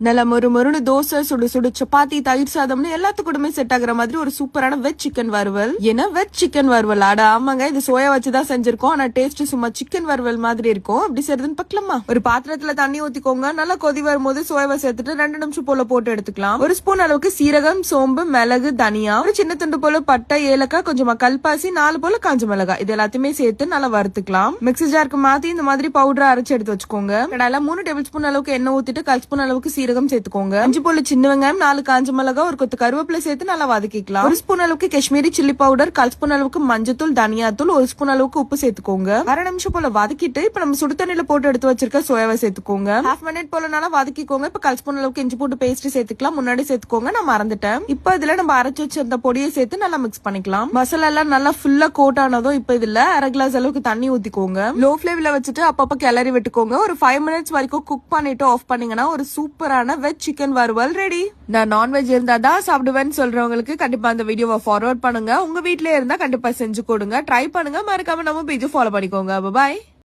நல்ல மொறுன்னு தோசை, சுடு சுடு சப்பாத்தி, தயிர் சாதம்னு எல்லாத்துக்கூடமே செட் ஆகுற மாதிரி ஒரு சூப்பரான வெஜ் சிக்கன் வறுவல். ஏன்னா வெஜ் சிக்கன் வறுவல் ஆட ஆமாங்க, இது சோயா வச்சுதான் செஞ்சிருக்கோம். ஆனா டேஸ்ட் சும்மா சிக்கன் வறுவல் மாதிரி இருக்கும். அப்படி செய்யறதுன்னு பாக்கலாமா? ஒரு பாத்திரத்துல தண்ணி ஊத்திக்கோங்க. நல்லா கொதி வரும்போது சோயாவை சேர்த்துட்டு 2 நிமிஷம் போல போட்டு எடுத்துக்கலாம். ஒரு ஸ்பூன் அளவுக்கு சீரகம், சோம்பு, மிளகு, தனியா, ஒரு சின்ன துண்டு போல பட்டை, ஏலக்காய், கொஞ்சமா கல்பாசி, 4 போல காஞ்ச மிளகாய், இது எல்லாத்தையுமே சேர்த்து நல்லா வறுத்துக்கலாம். மிக்ஸி ஜாருக்கு மாத்தி இந்த மாதிரி பவுடர் அரைச்சு எடுத்து வச்சுக்கோங்க. கடாயில 3 டேபிள் ஸ்பூன் அளவுக்கு எண்ணெய் ஊத்திட்டு 1/4 ஸ்பூன் அளவுக்கு சீரகம் சேர்த்துக்கோங்க. 5 போல சின்ன வெங்காயம், 4 காஞ்ச மிளகாய், ஒரு கொத்து கருவேப்பிலை சேர்த்து நல்லா வதக்கிக்கலாம். 1 ஸ்பூன் அளவுக்கு காஷ்மீரி சில்லி பவுடர், 1/4 ஸ்பூன் அளவுக்கு மஞ்சத்தூள், தனியாத்தூள், 1 ஸ்பூன் அளவுக்கு உப்பு சேர்த்துக்கோங்க. 1/2 நிமிஷம் போல வதக்கிட்டு இப்ப நம்ம சுடு தண்ணியில போட்டு எடுத்து வச்சிருக்க சோயாவை சேர்த்துக்கோங்க. 1/2 மினிட் போல நல்லா வதக்கிக்கோங்க. இப்ப 1/4 ஸ்பூன் அளவுக்கு இஞ்சி பூண்டு பேஸ்ட் சேர்த்துக்கலாம். முன்னாடி சேர்த்துக்கோங்க, நான் மறந்துட்டேன். இப்ப இதுல நம்ம அரைச்சு வச்சிருந்த பொடியை சேர்த்து நல்லா மிக்ஸ் பண்ணிக்கலாம். மசாலா எல்லாம் நல்லா ஃபுல்லா கோட் ஆனதும் இப்ப இதுல 1/2 கிளாஸ் அளவுக்கு தண்ணி ஊத்திக்கோங்க. லோ ஃபிளேம்ல வச்சுட்டு அப்பப்ப கிளறி விட்டுக்கோங்க. ஒரு 5 மினிட்ஸ் வரைக்கும் குக் பண்ணிட்டு ஆஃப் பண்ணீங்கன்னா ஒரு சூப்பரான வெஜ் சிக்கன் வறுவல் ரெடி. நான் நான்வெஜ் இருந்தாதான் சாப்பிடுவேன்னு சொல்றவங்களுக்கு கண்டிப்பா அந்த வீடியோவை ஃபார்வர்ட் பண்ணுங்க. உங்க வீட்லயே இருந்தா கண்டிப்பா செஞ்சு கொடுங்க. ட்ரை பண்ணுங்க. மறக்காம நம்ம பேஜ் ஃபாலோ பண்ணிக்கோங்க. பாய்.